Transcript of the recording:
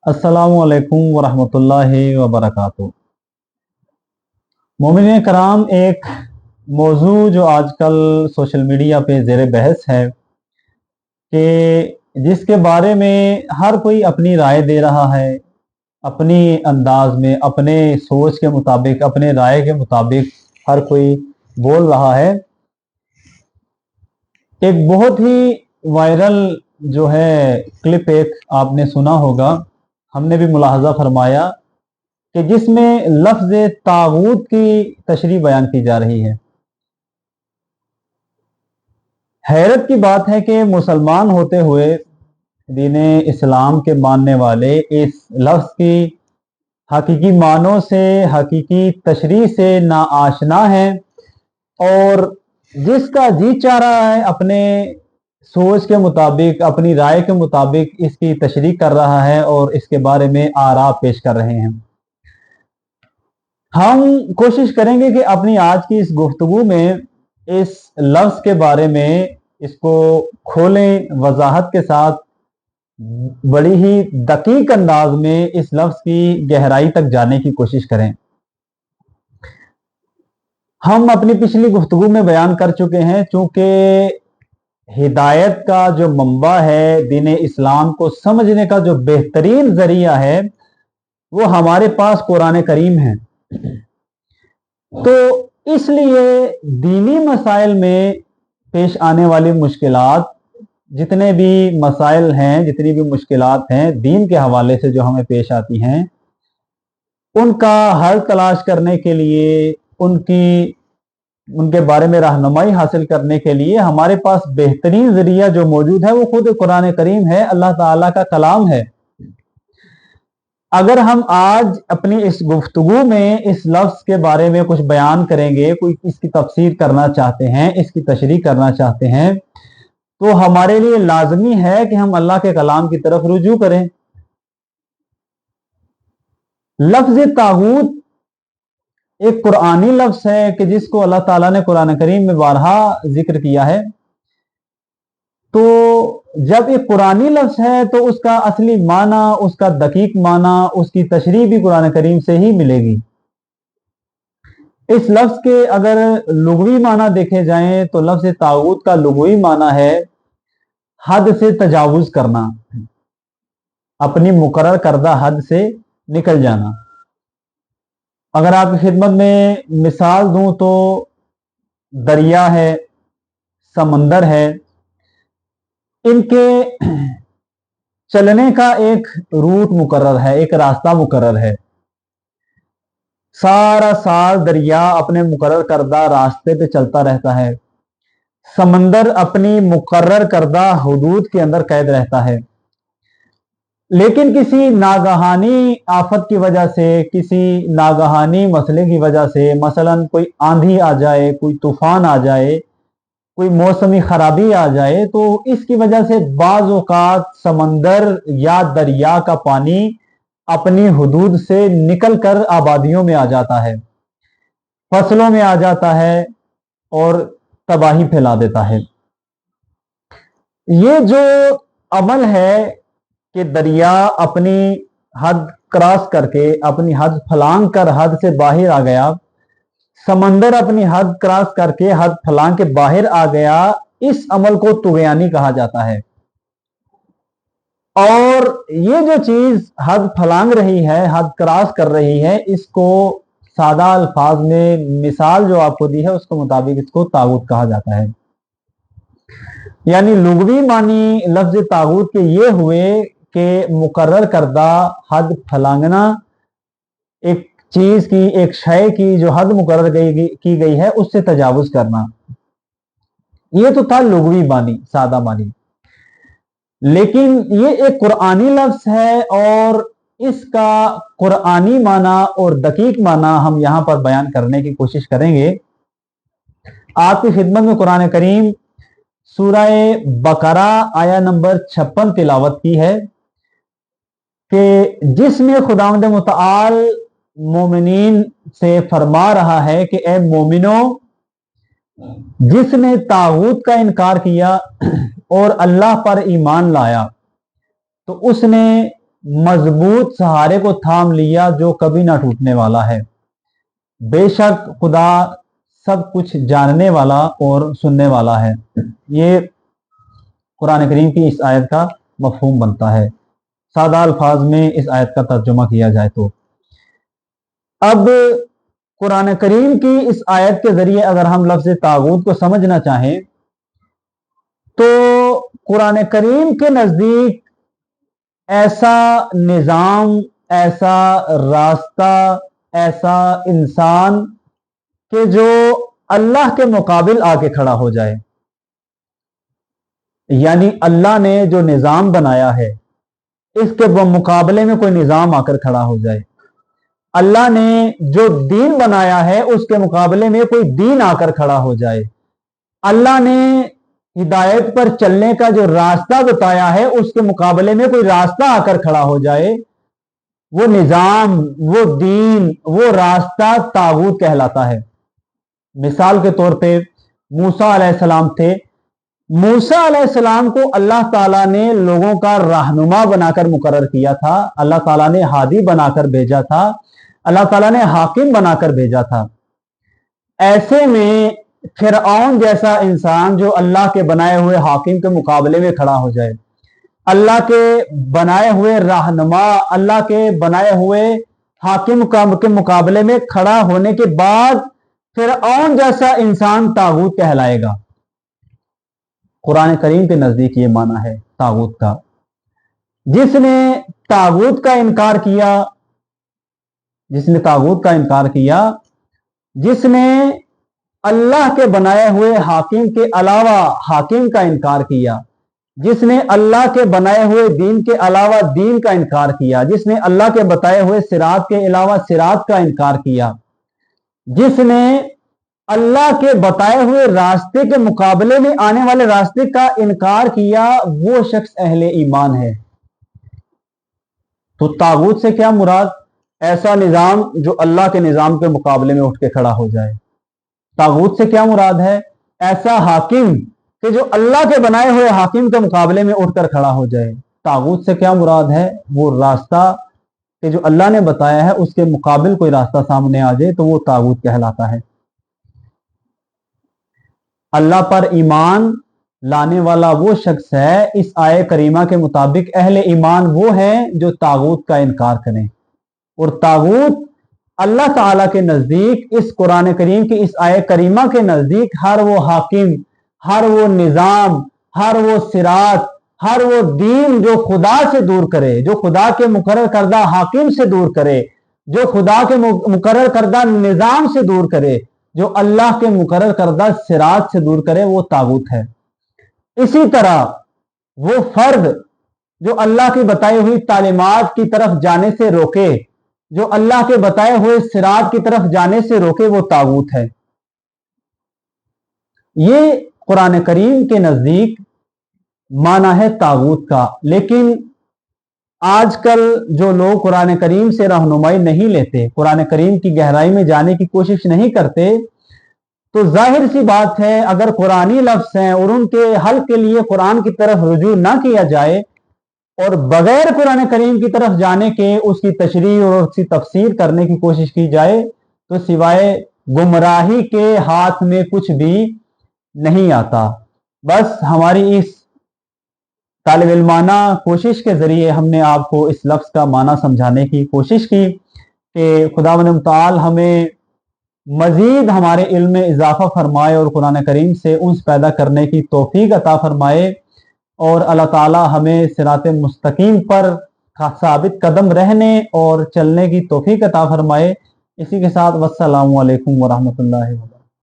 अस्सलामु अलैकुम वरहमतुल्लाहि वबरकातुहू। मोमिन कराम, एक मौजू जो आजकल सोशल मीडिया पे ज़ेर बहस है कि जिसके बारे में हर कोई अपनी राय दे रहा है, अपनी अंदाज में, अपने सोच के मुताबिक, अपने राय के मुताबिक हर कोई बोल रहा है। एक बहुत ही वायरल जो है क्लिप एक आपने सुना होगा, हमने भी मुलाहजा फरमाया कि जिसमें लफ्ज़ तागूत की तशरीह बयान की जा रही है। हैरत की बात है कि मुसलमान होते हुए दीन इस्लाम के मानने वाले इस लफ्ज़ की हकीकी मानों से, हकीकी तशरीह से ना आशना है, और जिसका जी चाह रहा है अपने सोच के मुताबिक, अपनी राय के मुताबिक इसकी तशरीह कर रहा है और इसके बारे में आरा पेश कर रहे हैं। हम कोशिश करेंगे कि अपनी आज की इस गुफ्तगू में इस लफ्ज़ के बारे में इसको खोलें, वजाहत के साथ, बड़ी ही दकीक अंदाज में इस लफ्ज़ की गहराई तक जाने की कोशिश करें। हम अपनी पिछली गुफ्तगू में बयान कर चुके हैं, चूंकि हिदायत का जो मंबा है, दीन इस्लाम को समझने का जो बेहतरीन जरिया है, वो हमारे पास कुरान करीम है। तो इसलिए दीनी मसाइल में पेश आने वाली मुश्किलात, जितने भी मसाइल हैं, जितनी भी मुश्किलात हैं दीन के हवाले से जो हमें पेश आती हैं, उनका हल तलाश करने के लिए, उनके बारे में रहनुमाई हासिल करने के लिए हमारे पास बेहतरीन जरिया जो मौजूद है वो खुद कुरान करीम है, अल्लाह ताला का कलाम है। अगर हम आज अपनी इस गुफ्तगू में इस लफ्ज़ के बारे में कुछ बयान करेंगे, कोई इसकी तफसीर करना चाहते हैं, इसकी तशरीह करना चाहते हैं, तो हमारे लिए लाजमी है कि हम अल्लाह के कलाम की तरफ रुजू करें। लफ्ज़ तागूत एक कुरानी लफ्ज़ है कि जिसको अल्लाह ताला ने कुरान करीम में बारहा जिक्र किया है। तो जब एक कुरानी लफ्ज़ है तो उसका असली माना, उसका दकीक माना, उसकी तशरीह भी कुरान करीम से ही मिलेगी। इस लफ्ज़ के अगर लुग़वी माना देखे जाएं तो लफ्ज़ तागूत का लुग़वी माना है हद से तजावुज़ करना, अपनी मुकर्रर करदा हद से निकल जाना। अगर आपकी खिदमत में मिसाल दूं तो दरिया है, समंदर है, इनके चलने का एक रूट मुकर्रर है, एक रास्ता मुकर्रर है। सारा साल दरिया अपने मुकर्रर करदा रास्ते पे चलता रहता है, समंदर अपनी मुकर्रर करदा हुदूद के अंदर कैद रहता है। लेकिन किसी नागहानी आफत की वजह से, किसी नागहानी मसले की वजह से, मसलन कोई आंधी आ जाए, कोई तूफान आ जाए, कोई मौसमी खराबी आ जाए, तो इसकी वजह से बाज़ औक़ात समंदर या दरिया का पानी अपनी हुदूद से निकलकर आबादियों में आ जाता है, फसलों में आ जाता है और तबाही फैला देता है। ये जो अमल है कि दरिया अपनी हद क्रॉस करके, अपनी हद फलांग कर हद से बाहर आ गया, समंदर अपनी हद क्रॉस करके हद फलांग के बाहर आ गया, इस अमल को तुग़यानी कहा जाता है। और ये जो चीज हद फलांग रही है, हद क्रॉस कर रही है, इसको सादा अल्फाज में मिसाल जो आपको दी है उसके मुताबिक इसको तागूत कहा जाता है। यानी लुग़वी मानी लफ्ज तागूत के ये हुए कि मुकर्रर करदा हद फलांगना, एक चीज की, एक शय की जो हद मुकर्रर की गई है उससे तजावुज करना। ये तो था लुग़वी मानी, सादा मानी। लेकिन ये एक कुरानी लफ्ज है और इसका कुरानी माना और दकीक माना हम यहां पर बयान करने की कोशिश करेंगे। आपकी खिदमत में कुरान करीम सूरह बकरा आया नंबर 56 तिलावत की है कि जिसमें खुदावंद मुतआल मोमिनीन से फरमा रहा है कि ए मोमिनो, जिसने तागूत का इनकार किया और अल्लाह पर ईमान लाया तो उसने मजबूत सहारे को थाम लिया जो कभी ना टूटने वाला है। बेशक खुदा सब कुछ जानने वाला और सुनने वाला है। ये कुरान करीम की इस आयत का मफहूम बनता है, सादा अल्फाज में इस आयत का तर्जुमा किया जाए तो। अब कुरान करीम की इस आयत के जरिए अगर हम लफ्ज़ तागूत को समझना चाहें तो कुरान करीम के नज़दीक ऐसा निज़ाम, ऐसा रास्ता, ऐसा इंसान कि जो अल्लाह के मुकाबिल आके खड़ा हो जाए, यानी अल्लाह ने जो निज़ाम बनाया है इसके मुकाबले में कोई निज़ाम आकर खड़ा हो जाए। अल्लाह ने जो दीन बनाया है उसके मुकाबले में कोई दीन आकर खड़ा हो जाए। अल्लाह ने हिदायत पर चलने का जो रास्ता बताया है उसके मुकाबले में कोई रास्ता आकर खड़ा हो जाए, वो निज़ाम, वो दीन, वो रास्ता तागूत कहलाता है। मिसाल के तौर पे मूसा अलैहिस्सलाम थे। मूसा अलैहिस्सलाम को अल्लाह ताला ने लोगों का रहनुमा बनाकर मुकर्रर किया था, अल्लाह ताला ने हादी बनाकर भेजा था, अल्लाह ताला ने हाकिम बनाकर भेजा था। ऐसे में फिरऔन जैसा इंसान जो अल्लाह के बनाए हुए हाकिम के मुकाबले में खड़ा हो जाए, अल्लाह के बनाए हुए रहनुमा, अल्लाह के बनाए हुए हाकिम के मुकाबले में खड़ा होने के बाद फिरऔन जैसा इंसान तागूत कहलाएगा। कुरान करीम के नजदीक ये माना है तागूत का। जिसने तागूत का इनकार किया, जिसने तागूत का इनकार किया, जिसने अल्लाह के बनाए हुए हाकिम के अलावा हाकिम का इनकार किया, जिसने अल्लाह के बनाए हुए दीन के अलावा दीन का इनकार किया, जिसने अल्लाह के बताए हुए सिरात के अलावा सिरात का इनकार किया, जिसने अल्लाह के बताए हुए रास्ते के मुकाबले में आने वाले रास्ते का इनकार किया, वो शख्स अहले ईमान है। तो तागूत से क्या मुराद? ऐसा निजाम जो अल्लाह के निजाम के मुकाबले में उठ के खड़ा हो जाए। तागूत से क्या मुराद है? ऐसा हाकिम कि जो अल्लाह के बनाए हुए हाकिम के मुकाबले में उठकर खड़ा हो जाए। तागूत से क्या मुराद है? वो रास्ता कि जो अल्लाह ने बताया है उसके मुकाबिल कोई रास्ता सामने आ जाए तो वो तागूत कहलाता है। अल्लाह पर ईमान लाने वाला वो शख्स है, इस आय करीमा के मुताबिक अहले ईमान वो है जो तागूत का इनकार करें। और तागूत अल्लाह ताला के नजदीक, इस कुरान करीम की इस आय करीमा के नजदीक हर वो हाकिम, हर वो निजाम, हर वो सिरात, हर वो दीन जो खुदा से दूर करे, जो खुदा के मुकर्रर करदा हाकिम से दूर करे, जो खुदा के मुकर्रर करदा निजाम से दूर करे, जो अल्लाह के मुकर्रर करदा सिरात से दूर करे, वो तागूत है। इसी तरह वो फर्द जो अल्लाह की बताई हुई तालीमात की तरफ जाने से रोके, जो अल्लाह के बताए हुए सिरात की तरफ जाने से रोके, वो तागूत है। ये कुरान करीम के नजदीक माना है तागूत का। लेकिन आजकल जो लोग कुरान करीम से रहनुमाई नहीं लेते, कुरान करीम की गहराई में जाने की कोशिश नहीं करते, तो जाहिर सी बात है अगर कुरानी लफ्ज हैं और उनके हल के लिए कुरान की तरफ रुजू ना किया जाए और बगैर कुरान करीम की तरफ जाने के उसकी तशरीह और उसकी तफसीर करने की कोशिश की जाए तो सिवाय गुमराही के हाथ में कुछ भी नहीं आता। बस हमारी इस तालिब इल्माना कोशिश के जरिए हमने आपको इस लफ्ज का माना समझाने की कोशिश की कि खुदावंद मुताल हमें मजीद हमारे इल्म में इजाफा फरमाए और कुरान करीम से उन्स पैदा करने की तौफीक अता फरमाए और अल्लाह ताला हमें सिरात मुस्तकीम पर साबित कदम रहने और चलने की तौफीक अता फरमाए। इसी के साथ वस्सलामु अलैकुम वरहमतुल्लाहि वबरकातुहू।